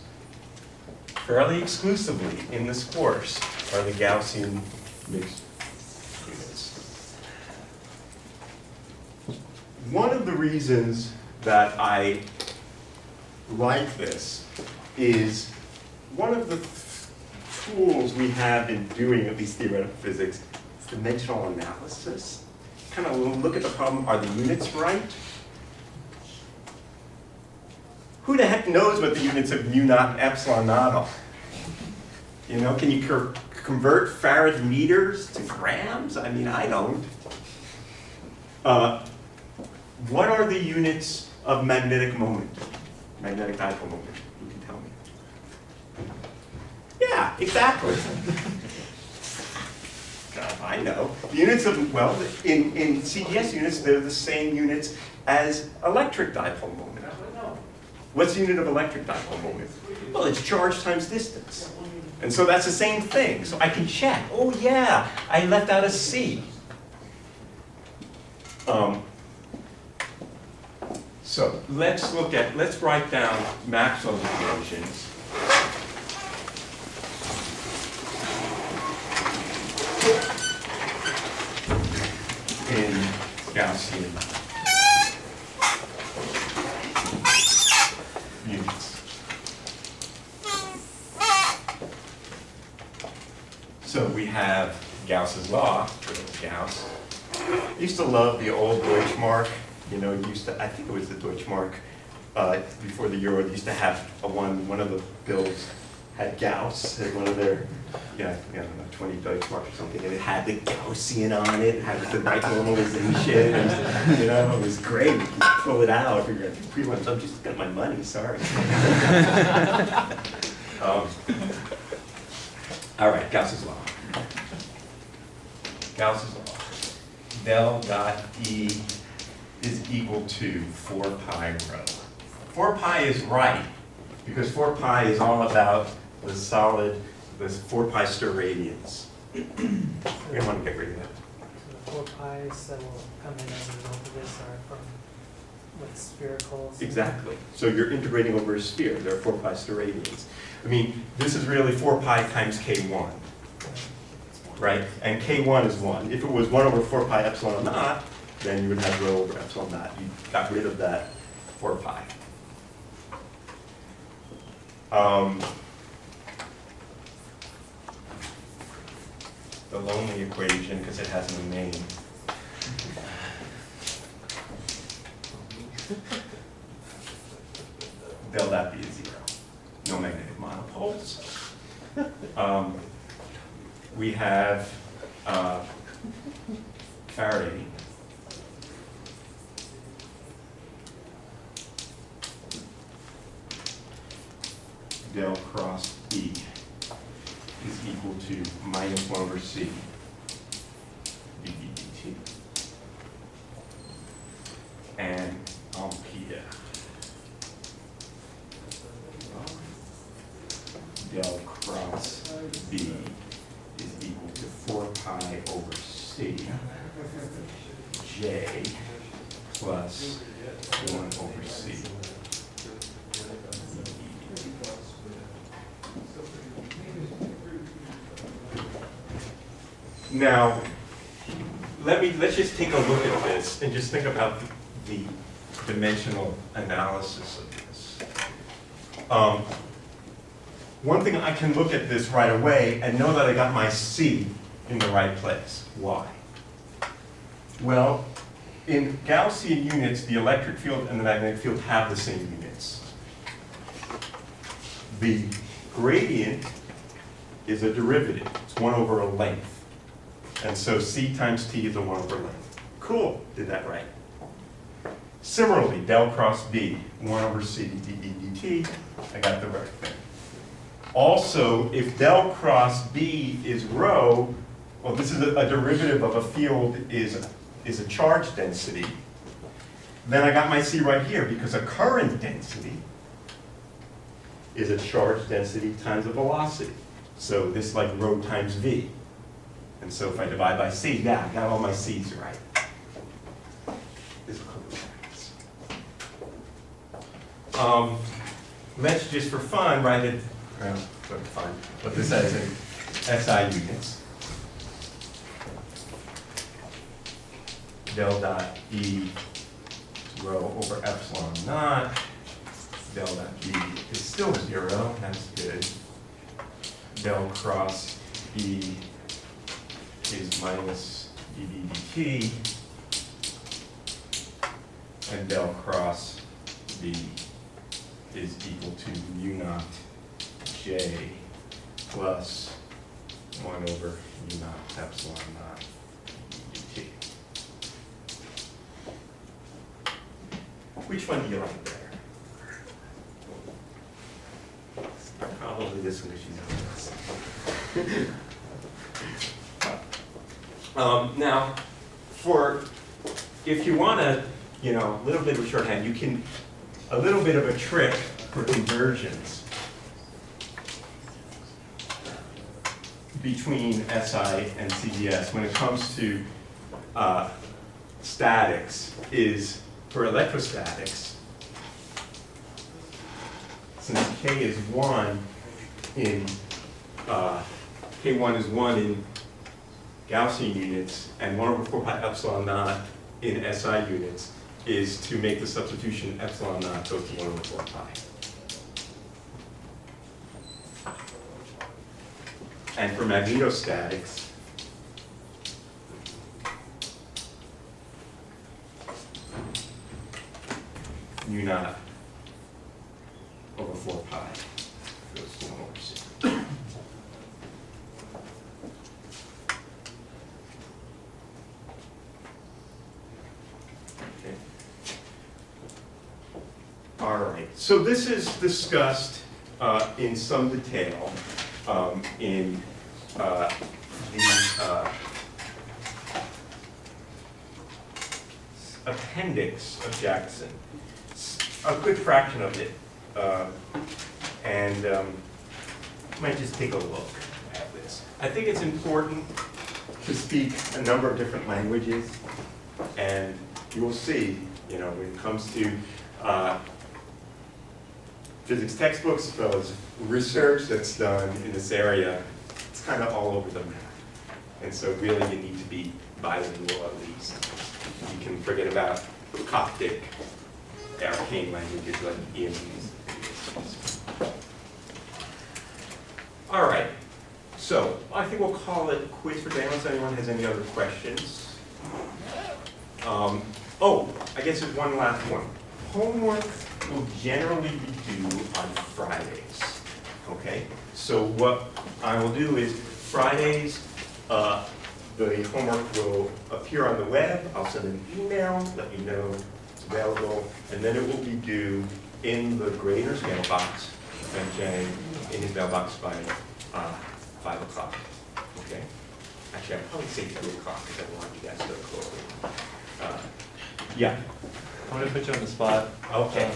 fairly exclusively in this course are the Gaussian mixed units. One of the reasons that I like this is one of the tools we have in doing at least theoretical physics is dimensional analysis. Kind of look at the problem, are the units right? Who the heck knows what the units of mu naught and epsilon naught are? You know, can you convert farad meters to grams? I mean, I don't. What are the units of magnetic moment? Magnetic dipole moment? You can tell me. Yeah, exactly. God, I know. The units of, well, in CGS units, they're the same units as electric dipole moment. What's the unit of electric dipole moment? Well, it's charge times distance. And so that's the same thing. So I can check. Oh yeah, I left out a C. So let's write down Maxwell's equations. In Gaussian units. So we have Gauss's law, Gauss. I used to love the old Deutsch mark. You know, I think it was the Deutsch mark before the euro. They used to have one of the bills had Gauss as one of their, 20 Deutsch mark or something, and it had the Gaussian on it, it had the right normalization, and, it was great. You could pull it out if you're going to do prelims. I'm just getting my money, sorry. All right, Gauss's law. Gauss's law. Del dot E is equal to 4 pi rho. 4 pi is right, because 4 pi is all about the solid, the 4 pi steradians. We're going to want to get rid of that. So the 4 pi's that will come in as a result of this are from with sphericals. Exactly. So you're integrating over a sphere. There are 4 pi steradians. I mean, this is really 4 pi times k1, right? And k1 is 1. If it was 1 over 4 pi epsilon naught, then you would have rho over epsilon naught. You got rid of that 4 pi. The lonely equation, because it has no name. Del dot B is 0. No magnetic monopoles. We have Faraday. Del cross B. is equal to minus 1 over c dv dt. And here, del cross b is equal to 4 pi over c j plus 1 over c. Now, let's just take a look at this and just think about the dimensional analysis of this. One thing, I can look at this right away and know that I got my C in the right place. Why? Well, in Gaussian units, the electric field and the magnetic field have the same units. The gradient is a derivative. It's 1 over a length. And so C times T is a 1 over length. Cool, did that right. Similarly, del cross B, 1 over C dv dt, I got the right thing. Also, if del cross B is rho, well, this is a derivative of a field is a charge density, then I got my C right here because a current density is a charge density times a velocity. So this is like rho times V. And so if I divide by C, yeah, I got all my C's right. This is cool. Let's just for fun write it, well, for fun, put this as in SI units. Del dot E rho over epsilon naught. Del dot E is still 0, that's good. Del cross E is minus dv dt, and del cross B is equal to mu naught J plus 1 over mu naught epsilon naught dt. Which one do you like better? Probably this one, because you know this. Now, if you want a little bit of shorthand, you can, a little bit of a trick for conversions between SI and CGS when it comes to statics is, for electrostatics, since K is 1 in, K1 is 1 in Gaussian units and 1 over 4 pi epsilon naught in SI units, is to make the substitution epsilon naught goes to 1 over 4 pi. And for magnetostatics, mu naught over 4 pi goes to 1 over 6. All right, so this is discussed in some detail in the appendix of Jackson, a good fraction of it, and might just take a look at this. I think it's important to speak a number of different languages, and you will see, when it comes to physics textbooks as well as research that's done in this area, it's kind of all over the map. And so really you need to be bilingual at least. You can forget about Coptic, arcane languages like Viennese. All right, so I think we'll call it quiz for today unless anyone has any other questions. Oh, I guess there's one last one. Homework will generally be due on Fridays, okay? So what I will do is Fridays, the homework will appear on the web. I'll send an email, let you know it's available, and then it will be due in the grader's mailbox, and Jay in his mailbox by 5 o'clock, okay? Actually, I'd probably say 2 o'clock, because I don't want you guys to go closely. Yeah, I'm gonna put you on the spot. okay.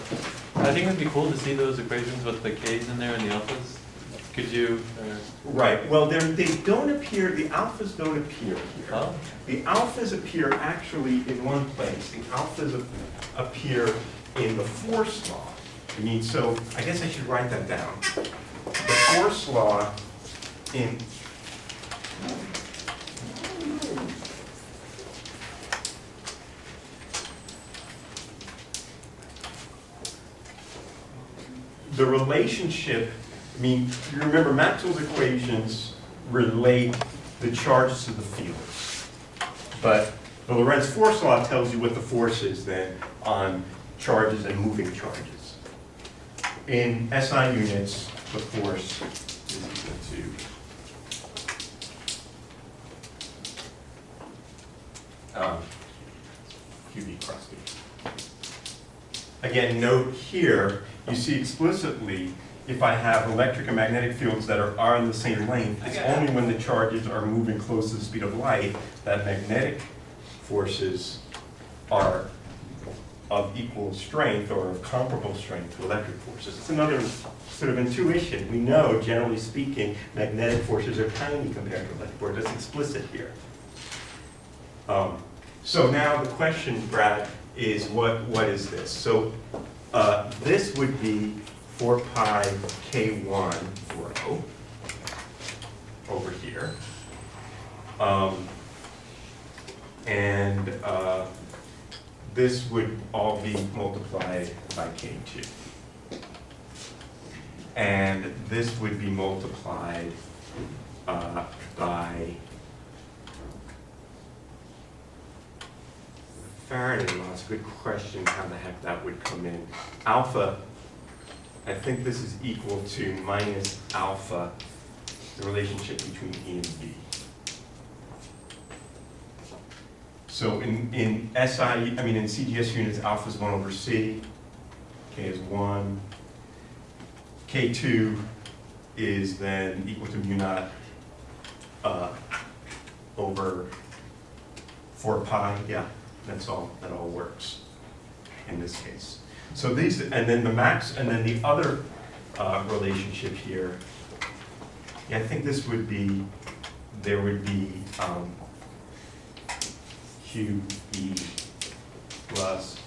I think it'd be cool to see those equations with the K's in there and the alphas. Could you, Right, well, they don't appear, the alphas don't appear here. oh, The alphas appear actually in one place. The alphas appear in the force law. So I guess I should write that down. The force law in the relationship, you remember Maxwell's equations relate the charges to the fields. But the Lorentz force law tells you what the force is then on charges and moving charges. In SI units, the force is equal to QB cross B. Again, note here, you see explicitly, if I have electric and magnetic fields that are in the same length, it's only when the charges are moving close to the speed of light that magnetic forces are of equal strength or of comparable strength to electric forces. It's another sort of intuition. We know, generally speaking, magnetic forces are tiny compared to electric forces. It's explicit here. So now the question, Brad, is what is this? So this would be 4 pi K1 rho over here. This would all be multiplied by K2. And this would be multiplied by Faraday law. It's a good question how the heck that would come in. Alpha, I think this is equal to minus alpha, the relationship between E and B. So in CGS units, alpha is 1 over C, K is 1, K2 is then equal to mu naught over 4 pi, yeah, that all works in this case. So these, and then the max, and then the other relationship here, yeah, I think this would be, there would be QE plus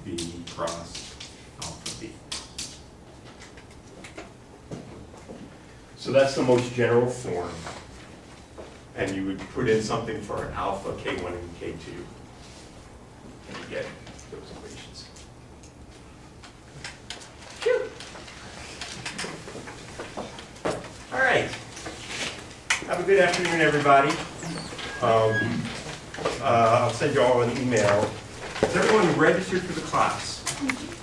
B cross alpha B. So that's the most general form. And you would put in something for alpha, K1 and K2. And you get those equations. Phew. All right. Have a good afternoon, everybody. I'll send you all an email. Is everyone registered for the class?